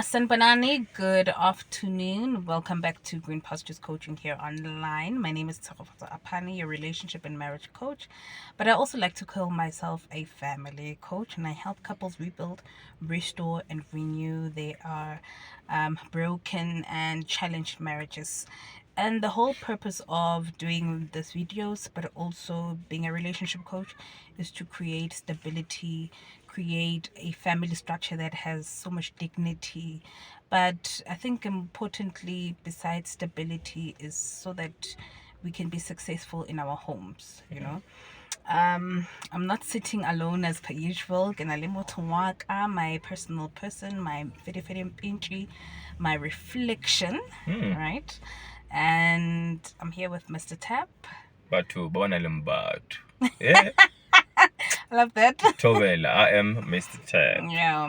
Sanbanani, good afternoon. Welcome back to Green Pastures Coaching here online. My name is Tsakofata Apani, your relationship and marriage coach. But I also like to call myself a family coach, and I help couples rebuild, restore, and renew their broken and challenged marriages. And the whole purpose of doing these videos, but also being a relationship coach, is to create stability, create a family structure that has so much dignity. But I think importantly, besides stability, is so that we can be successful in our homes, you know. I'm not sitting alone as per usual. Ke na le motho wa ka, my personal person, my very pinchy, my reflection, right? And I'm here with Mr. Tap. Batu, bona lembatu. Yeah. I love that. Tovela, I am Mr. Tap. Yeah.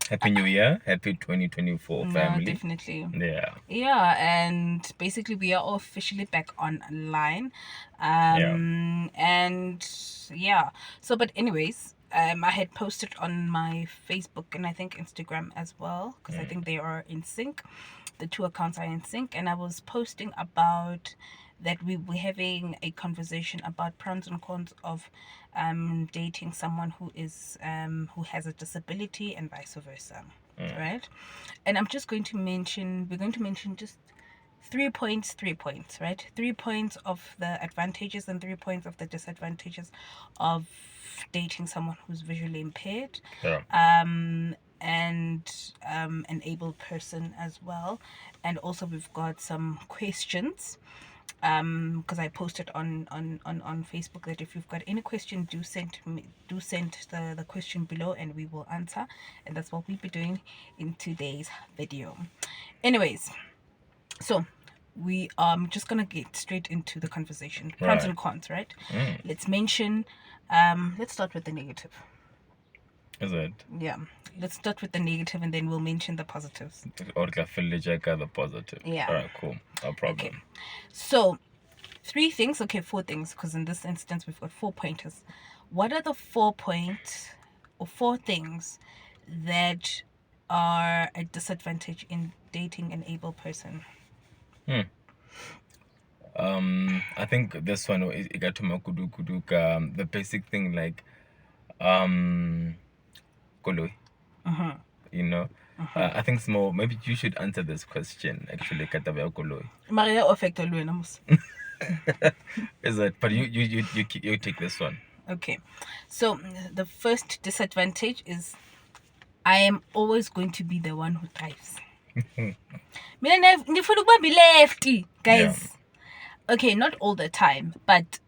Happy New Year. Happy 2024, family. No, definitely. Yeah. Yeah, and basically we are officially back online. And yeah. So, but anyways, I had posted on my Facebook and I think Instagram as well, because I think they are in sync. The two accounts are in sync, and I was posting about that we were having a conversation about pros and cons of dating someone who is who has a disability and vice versa, right? And I'm just going to mention, we're going to mention just 3 points, right? 3 points of the advantages and 3 points of the disadvantages of dating someone who's visually impaired. Yeah. And an able person as well. And also we've got some questions, because I posted on Facebook that if you've got any question, do send the question below and we will answer, and that's what we'll be doing in today's video. Anyways, so we just gonna get straight into the conversation. Pros and cons, right? Let's mention let's start with the negative. Is it? Yeah, let's start with the negative and then we'll mention the positives. Or the positive. Yeah. All right, cool. No problem. Okay. So 4 things, because in this instance we've got 4 pointers. What are the 4 points or 4 things that are a disadvantage in dating an able person? I think this one it got to the basic thing like koloi. You know. I think it's more, maybe you should answer this question actually, Katabia koloi. Maria affect alone. Is it? But you take this one. Okay. So the first disadvantage is I am always going to be the one who drives. Lefty, guys. Yeah. Okay, not all the time, but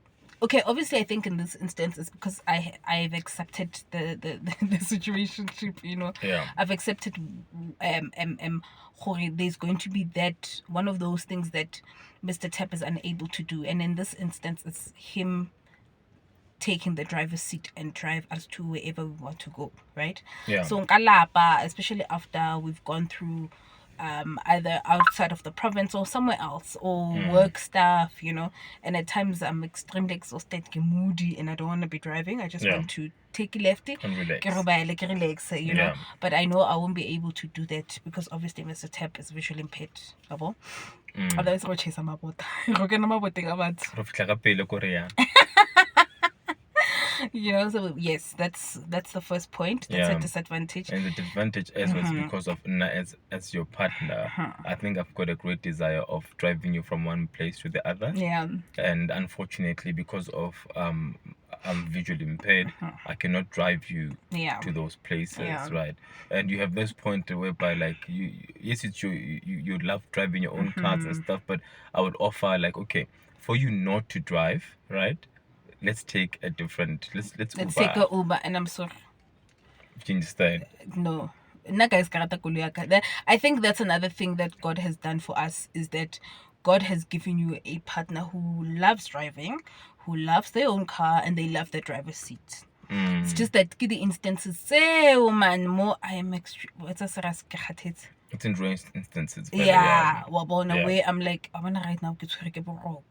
okay, obviously I think in this instance it's because I've accepted the situationship, you know. Yeah. I've accepted there's going to be that one of those things that Mr. Tap is unable to do, and in this instance it's him taking the driver's seat and drive us to wherever we want to go, right? Yeah. So nkalapa, especially after we've gone through either outside of the province or somewhere else, or work stuff, you know, and at times I'm extremely exhausted, moody, and I don't want to be driving. I just want to take a lefty and relax, you know. But I know I won't be able to do that because obviously Mr. Tap is visually impaired. Otherwise go chase amabota. You know, so yes, that's the first point. That's a disadvantage. And the disadvantage as well is because of as your partner. I think I've got a great desire of driving you from one place to the other. Yeah. And unfortunately, because of I'm visually impaired, I cannot drive you to those places, right? And you have this point whereby like yes, it's you love driving your own cars and stuff, but I would offer like, okay, for you not to drive, right? Let's take a different. Let's Uber. Take a Uber, and I'm sorry. Do you understand? No. I think that's another thing that God has done for us, is that God has given you a partner who loves driving, who loves their own car, and they love the driver's seat. It's just that the instances say, man, more I am extreme. It's in rare instances. Yeah, where I'm like, I wanna right now get to boroko.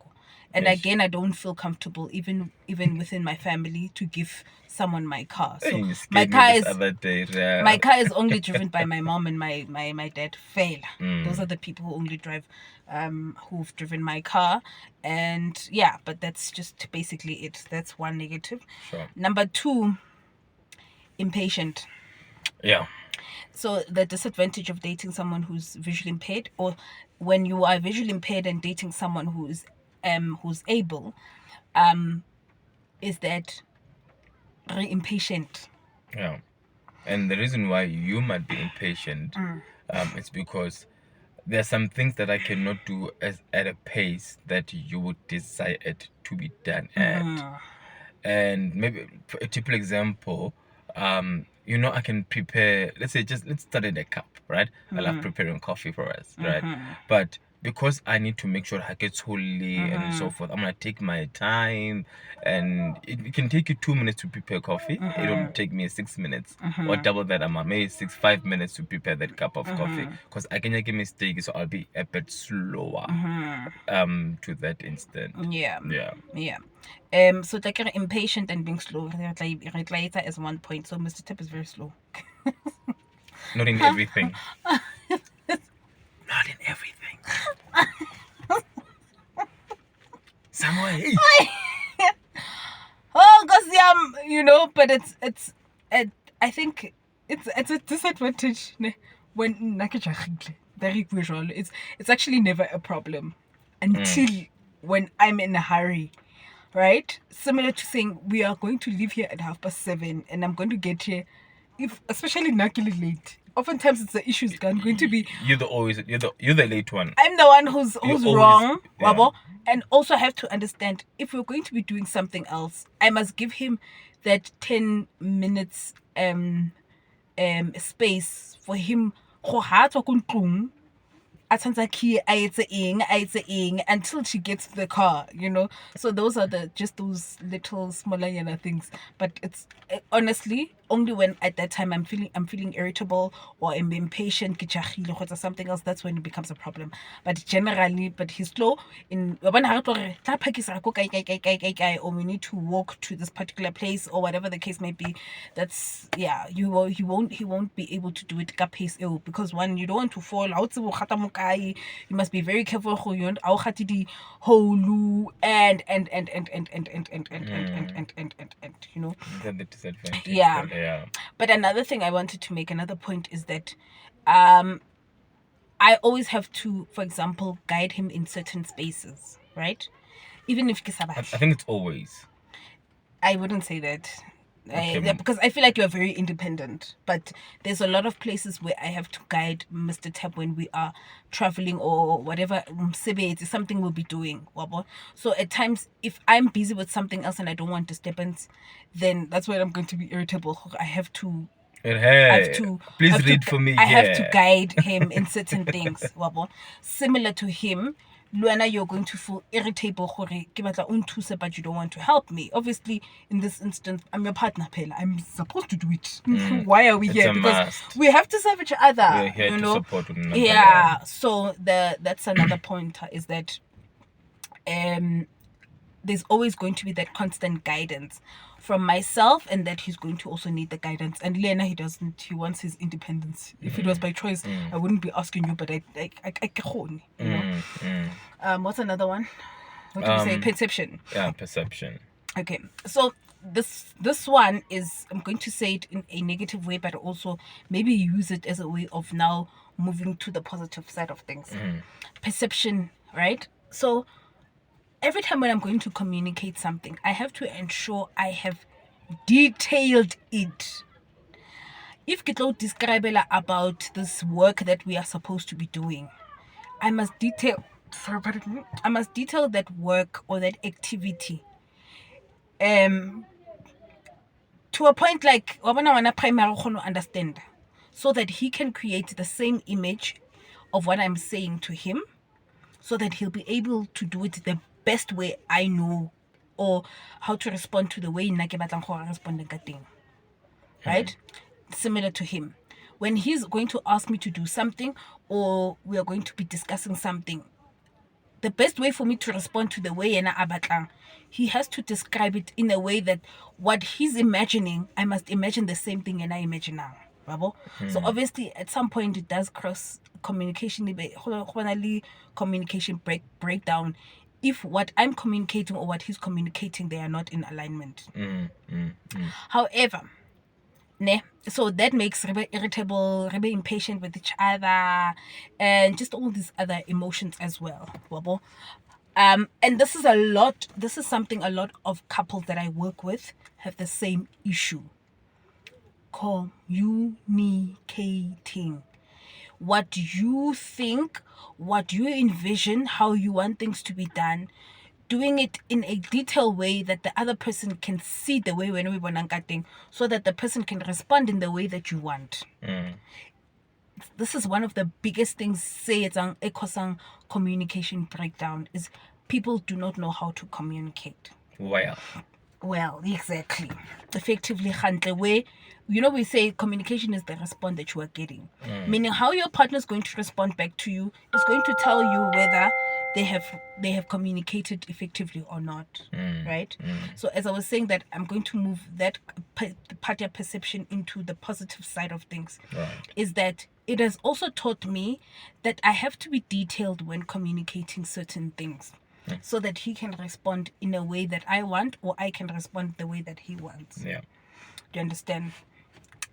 And again, I don't feel comfortable even within my family to give someone my car. So my car is only driven by my mom and my dad. Fail. Those are the people who only drive, who've driven my car. And yeah, but that's just basically it. That's one negative. Sure. Number 2, impatient. Yeah. So the disadvantage of dating someone who's visually impaired, or when you are visually impaired and dating someone who's able, is that very impatient. Yeah. And the reason why you might be impatient, it's because there are some things that I cannot do at a pace that you would desire it to be done at. And maybe for a typical example, I can prepare, let's start in a cup, right? I love preparing coffee for us, right? But because I need to make sure I get holy and so forth, I'm gonna take my time, and it can take you 2 minutes to prepare coffee. It'll take me 6 minutes, or double that amount, maybe 5 minutes to prepare that cup of coffee, because I can make a mistake, so I'll be a bit slower to that instant. Yeah. So like impatient and being slow, later as one point. So Mr. Tip is very slow. Not in everything. Not in everything. Somewhere. Oh, because but it's I think it's a disadvantage when it's actually never a problem until when I'm in a hurry, right? Similar to saying we are going to leave here at 7:30 and I'm going to get here, especially late. Oftentimes it's the issues going to be you're the late one. I'm the one who's wrong, yeah. And also I have to understand, if we're going to be doing something else, I must give him that 10 minutes space for him until she gets to the car, So those are those little smaller things. But it's honestly only when at that time I'm feeling irritable or I'm impatient, or something else. That's when it becomes a problem. But generally, he's slow in or we need to walk to this particular place or whatever the case may be. That's he won't be able to do it ka pace because one, you don't want to fall out. You must be very careful who you holu and the disadvantage. Yeah. But another thing I wanted to make, another point, is that I always have to, for example, guide him in certain spaces, right? Even if I think it's always. I wouldn't say that. Because I feel like you're very independent, but there's a lot of places where I have to guide Mr. Tab when we are traveling or whatever. It's something we'll be doing. So at times, if I'm busy with something else and I don't want disturbance, then that's where I'm going to be irritable. I have to for me. I have to guide him in certain things. Similar to him, Luana, you're going to feel irritable, but you don't want to help me. Obviously, in this instance, I'm your partner, Pela. I'm supposed to do it. Why are we here? Because we have to serve each other. We're here to support one another. Yeah. So that's another point, is that there's always going to be that constant guidance from myself, and that he's going to also need the guidance. And Lena, he doesn't. He wants his independence. If it was by choice, I wouldn't be asking you, but I what's another one? What do you say? Perception. Yeah, perception. Okay, so this one is, I'm going to say it in a negative way, but also maybe use it as a way of now moving to the positive side of things. Perception, right? So every time when I'm going to communicate something, I have to ensure I have detailed it. If Kitlo describe about this work that we are supposed to be doing, I must detail that work or that activity to a point like primary understand, so that he can create the same image of what I'm saying to him, so that he'll be able to do it the best way I know, or how to respond to the way right? Similar to him, when he's going to ask me to do something, or we are going to be discussing something, the best way for me to respond to the way yena a batlang, he has to describe it in a way that what he's imagining, I must imagine the same thing and I imagine now. So obviously at some point it does cross communication, communication breakdown if what I'm communicating or what he's communicating, they are not in alignment. However, so that makes Rebe irritable, Rebe impatient with each other, and just all these other emotions as well. And this is something a lot of couples that I work with have the same issue. Communicating. What you think, what you envision, how you want things to be done, doing it in a detailed way that the other person can see the way when we want, so that the person can respond in the way that you want. This is one of the biggest things say it's an communication breakdown is people do not know how to communicate. Well, exactly. Effectively, where we say communication is the response that you are getting. Meaning how your partner is going to respond back to you is going to tell you whether they have communicated effectively or not. Right? So as I was saying that I'm going to move that partner perception into the positive side of things. Is that it has also taught me that I have to be detailed when communicating certain things. So that he can respond in a way that I want, or I can respond the way that he wants. Do you understand?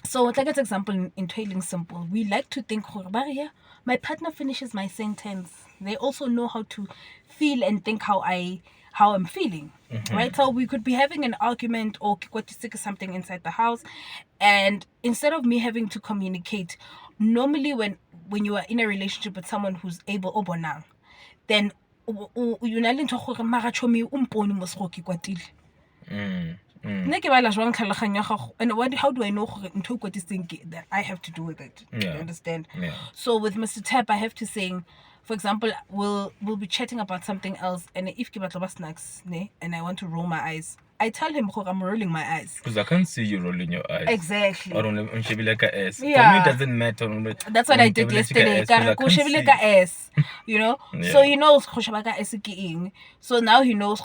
So, like an example in Trailing Simple, we like to think, my partner finishes my sentence. They also know how to feel and think how I'm feeling. Right? So we could be having an argument or something inside the house, and instead of me having to communicate, normally when you are in a relationship with someone who's able then you na le ntho gore mara chomi o mpone mo segoki kwatile nne ke bala jwang tlhaloganya gago and how do I know gore ntho kwatiseng that I have to do with it? You understand? So with Mr. Tap I have to say, for example, we'll be chatting about something else, and if ke batla ba snacks and I want to roll my eyes, I tell him I'm rolling my eyes. Because I can't see you rolling your eyes. Exactly. Or on For me, it doesn't matter. That's what I did yesterday. You know? So he knows. So now he knows,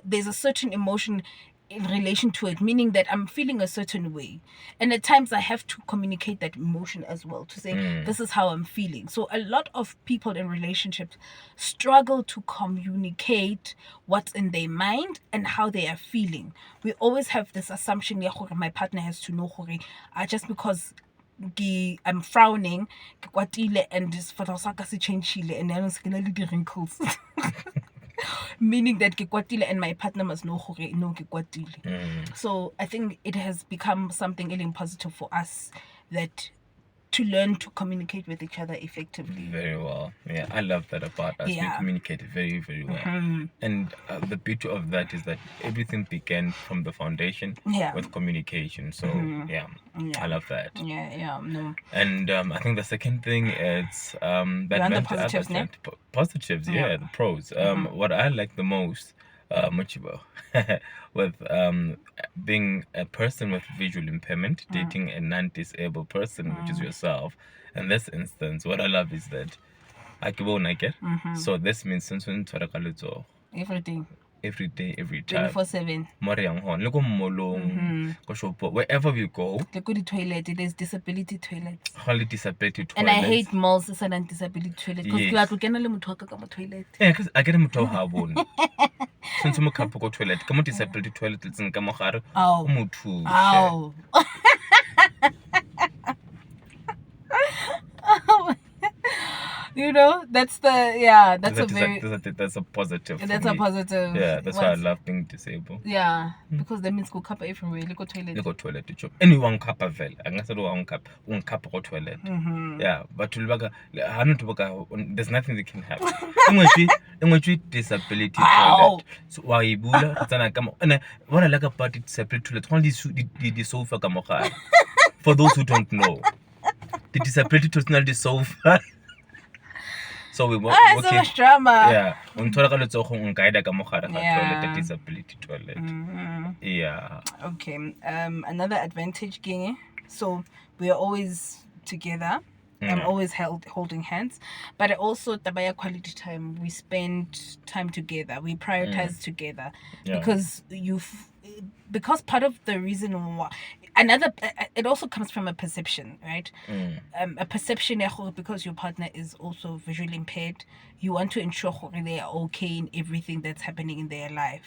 there's a certain emotion in relation to it, meaning that I'm feeling a certain way. And at times I have to communicate that emotion as well, to say, this is how I'm feeling. So a lot of people in relationships struggle to communicate what's in their mind and how they are feeling. We always have this assumption, my partner has to know, just because I'm frowning, and this photo and then the wrinkles. Meaning that and my partner must know no. So I think it has become something really positive for us that to learn to communicate with each other effectively. Very well. Yeah, I love that about us. We communicate very, very well. And the beauty of that is that everything began from the foundation with communication. So, I love that. No. And I think the second thing is the positives, positives, the pros. What I like the most, with being a person with visual impairment, dating a non-disabled person, which is yourself. In this instance, what I love is that so this means everything. Every day, every time. 24/7. Wherever we go. The toilet, there's disability toilets. Only disability toilets. And I hate malls as a disability toilet because you have to get a toilet. Yeah, because I get a muto since I'm a couple go toilet, come on disability toilet, it's in Kamahar. Oh. You know, that's a positive. That's a positive. Yeah, that's why I love being disabled. Yeah, because that means go cup everywhere. Go toilet. Anyone cup a vel. I'm not one cup go toilet. Yeah, but there's nothing they can have. In which disability toilet. So why bula? And what I like about it disability toilet, only the sofa kamoka. For those who don't know, the disability toilet is not the sofa. So we work. So much drama. Yeah. The disability toilet. Yeah. Okay. Another advantage, gang. So we are always together. I'm always holding hands. But also tabaya quality time. We spend time together. We prioritize together because part of the reason why it also comes from a perception, right? A perception because your partner is also visually impaired, you want to ensure they are okay in everything that's happening in their life,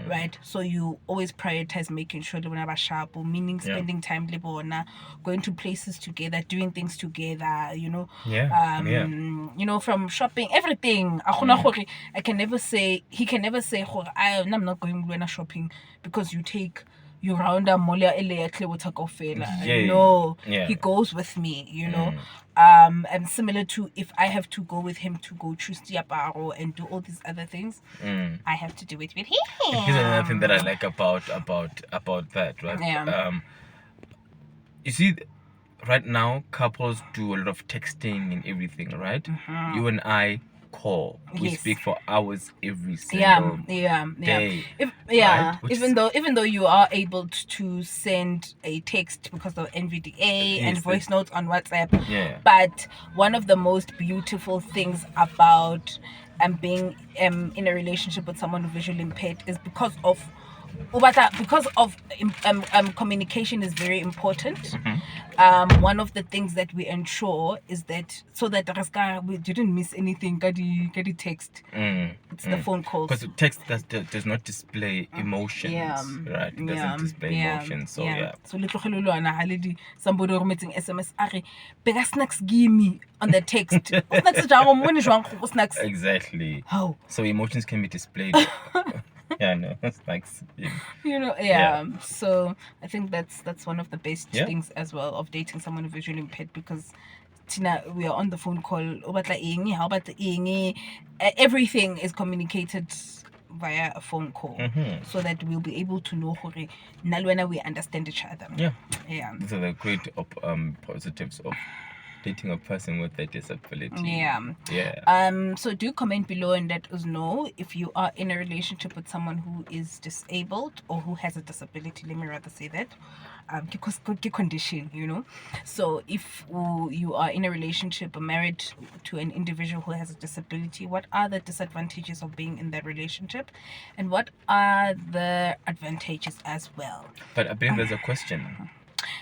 right? So you always prioritize making sure they are sharp, meaning spending time going to places together, doing things together, you know, from shopping, everything. I can never say, he can never say, I'm not going to shopping because you round up molia no, he goes with me, you know. And similar to if I have to go with him to go choose Tiaparo and do all these other things, I have to do it with him. Here's another thing that I like about that, right? You see, right now couples do a lot of texting and everything, right? You and I call, we speak for hours every single day. Right? Even though you are able to send a text because of NVDA and voice notes on WhatsApp, but one of the most beautiful things about being in a relationship with someone who's visually impaired is because of communication is very important. One of the things that we ensure is that so that we didn't miss anything. Get the text. It's the phone calls. Because text does not display emotions. Right? It doesn't display emotions. So So little somebody meeting SMS. Bega snacks give me on the text. Snacks. Exactly. How? So emotions can be displayed. No, it's like So I think that's one of the best things as well of dating someone who's visually impaired, because Tina, we are on the phone call. How about the everything is communicated via a phone call, so that we'll be able to know when we understand each other. These are the great positives of dating a person with a disability. So do comment below and let us know if you are in a relationship with someone who is disabled or who has a disability. Let me rather say that, because condition, you know. So if you are in a relationship or married to an individual who has a disability, what are the disadvantages of being in that relationship, and what are the advantages as well? But I believe there's a question.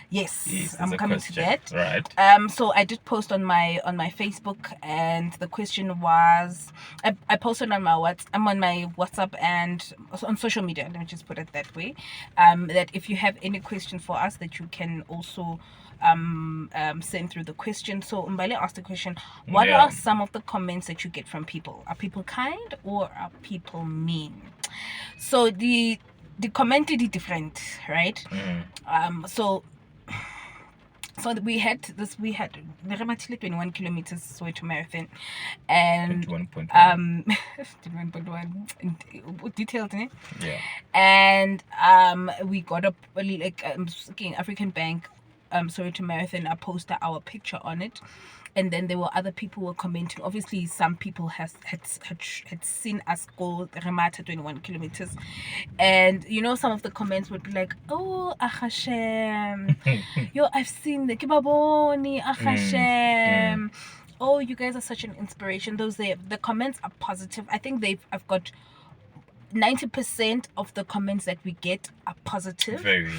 Yes, I'm coming to that. Right. So I did post on my Facebook, and the question was, I posted on my I'm on my WhatsApp and on social media. Let me just put it that way. That if you have any question for us, that you can also send through the question. So Mbale asked the question: what are some of the comments that you get from people? Are people kind or are people mean? So the comment is different, right? So we had the 21 kilometers Soweto marathon, and 21.1 detailed, and we got up like African Bank Soweto marathon. I posted our picture on it, and then there were other people who were commenting. Obviously, some people had seen us go Remata 21 kilometers, and you know, some of the comments would be like, "Oh, Achashem, yo, I've seen the Kibaboni, Achashem. Oh, you guys are such an inspiration." The comments are positive. I think I've got 90% of the comments that we get are positive. Very,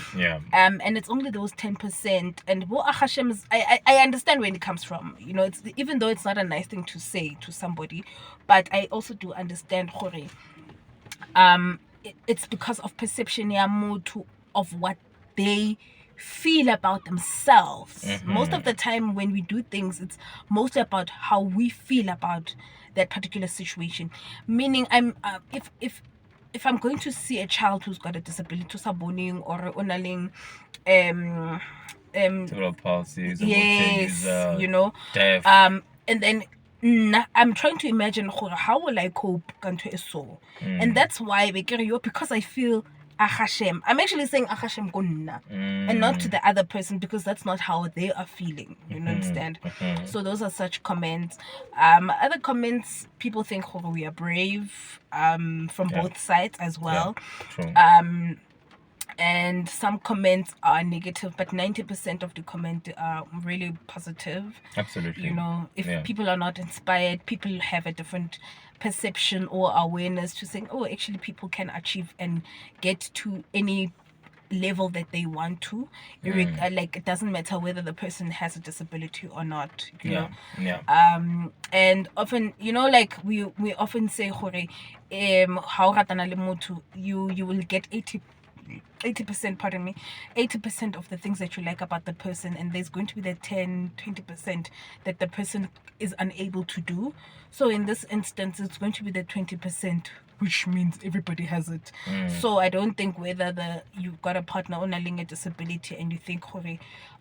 and it's only those 10%. And Hashem is, I understand where it comes from. You know, it's even though it's not a nice thing to say to somebody, but I also do understand it's because of perception of what they feel about themselves. Most of the time when we do things, it's mostly about how we feel about that particular situation. Meaning, if I'm going to see a child who's got a disability, or onaling cerebral palsy, you know, deaf, and then I'm trying to imagine how will I cope so, and that's why because I feel Achashem. I'm actually saying Achashem Gonna and not to the other person, because that's not how they are feeling. You understand? So those are such comments. Other comments, people think we are brave from both sides as well. and some comments are negative, but 90% of the comment are really positive. Absolutely. If people are not inspired, people have a different perception or awareness to saying, oh, actually people can achieve and get to any level that they want to. Like, it doesn't matter whether the person has a disability or not, know. And often, like we often say, how ratana le motho, you will get 80%, pardon me, 80% of the things that you like about the person, and there's going to be the 10-20% that the person is unable to do. So in this instance, it's going to be the 20%, which means everybody has it. So I don't think whether you've got a partner on a disability and you think,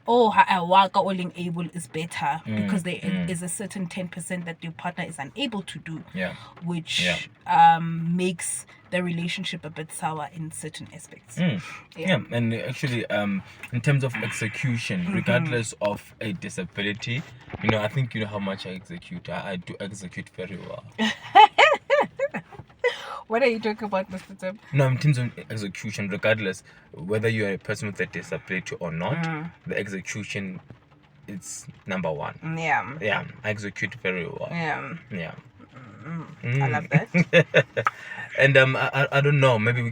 oh, waka oling able is better, because there is a certain 10% that your partner is unable to do, which makes the relationship a bit sour in certain aspects. And actually, in terms of execution, regardless of a disability, I think how much I execute. I do execute very well. What are you talking about, Mr. Tim? No, in terms of execution, regardless whether you are a person with a disability or not, the execution is number one. I execute very well. I love that. And I don't know, maybe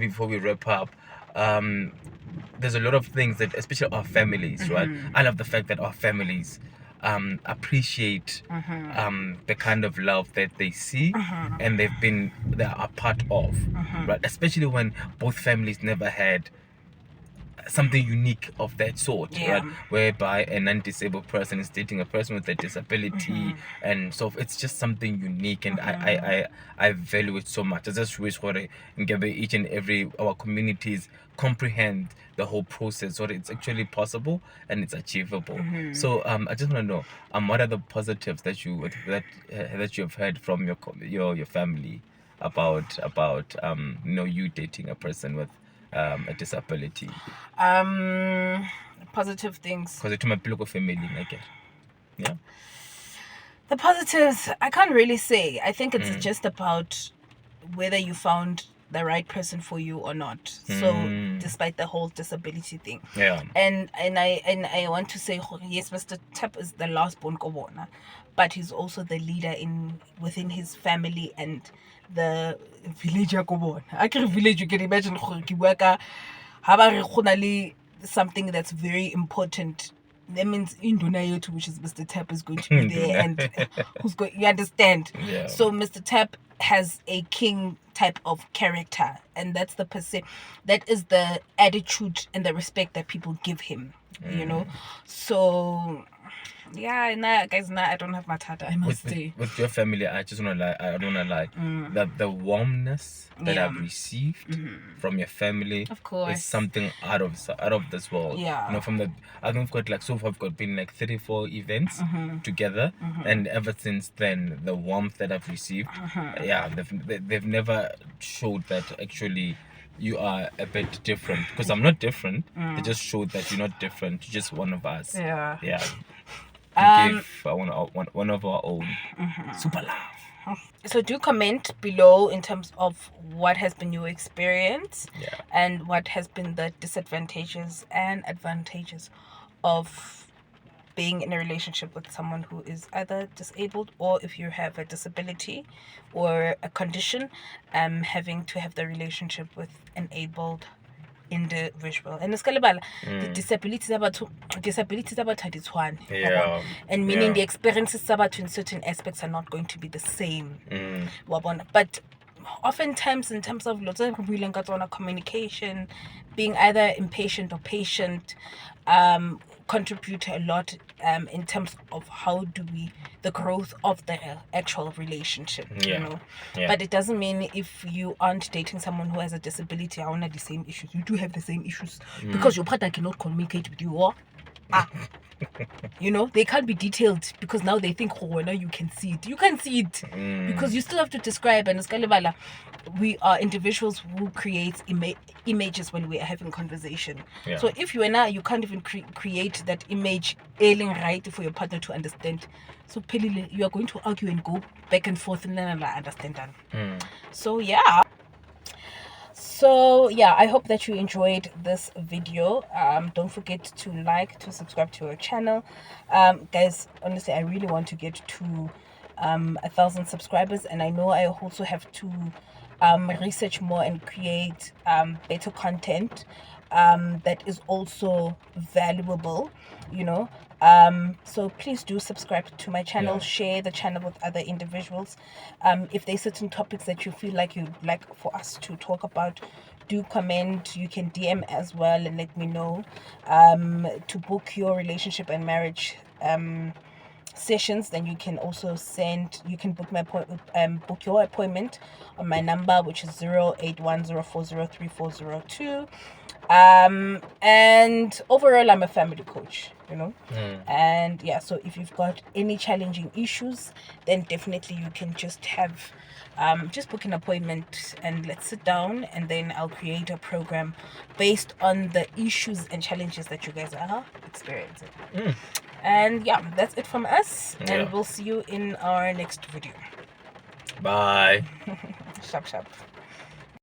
before we wrap up, there's a lot of things that, especially our families, right? I love the fact that our families appreciate the kind of love that they see and they are part of, right? Especially when both families never had something unique of that sort, right? Whereby a non-disabled person is dating a person with a disability, and so it's just something unique, and I value it so much. I just wish each and every our communities comprehend the whole process, so it's actually possible and it's achievable. So I just want to know what are the positives that you have heard from your family about you dating a person with a disability? Positive things. Because it's my political family, I get. Yeah. The positives, I can't really say. I think it's just about whether you found the right person for you or not. So despite the whole disability thing. And I want to say, yes, Mr. Tap is the last born Kobona, but he's also the leader within his family and the village Kobona. I can village, you can imagine something that's very important. That means Induna Yotu, which is Mr. Tap, is going to be there, and you understand? So Mr. Tap has a king type of character, and that's that is the attitude and the respect that people give him, So guys, I don't have matata, I must say. With your family, I just want to lie. I don't want to lie. That the warmness that I've received from your family, of course, is something out of this world. I think we've got been like 34 events together, and ever since then, the warmth that I've received, they've never showed that actually you are a bit different, because I'm not different. They just showed that you're not different. You're just one of us. Give one of our own super love. So do comment below in terms of what has been your experience and what has been the disadvantages and advantages of being in a relationship with someone who is either disabled, or if you have a disability or a condition, having to have the relationship with an abled individual. And it's the disabilities about and meaning the experiences about in certain aspects are not going to be the same. But oftentimes, in terms of lots of communication, being either impatient or patient, contribute a lot in terms of how do the growth of the actual relationship, But it doesn't mean if you aren't dating someone who has a disability, I want the same issues. You do have the same issues because your partner cannot communicate with you, or they can't be detailed, because now they think, now you can see it. You can see it because you still have to describe. And we are individuals who create images when we are having conversation. So if you and I, you can't even create that image ailing right for your partner to understand. So you are going to argue and go back and forth and then understand that. So So yeah, I hope that you enjoyed this video. Don't forget to like, to subscribe to our channel. Guys, honestly, I really want to get to 1,000 subscribers, and I know I also have to research more and create better content that is also valuable, you know. So please do subscribe to my channel, share the channel with other individuals. If there's certain topics that you feel like you'd like for us to talk about, do comment. You can DM as well and let me know. To book your relationship and marriage sessions, then you can also book my book your appointment on my number, which is 0810403402. And overall, I'm a family coach, and yeah, so if you've got any challenging issues, then definitely you can just book an appointment and let's sit down, and then I'll create a program based on the issues and challenges that you guys are experiencing. And yeah, that's it from us, and we'll see you in our next video. Bye. Sharp.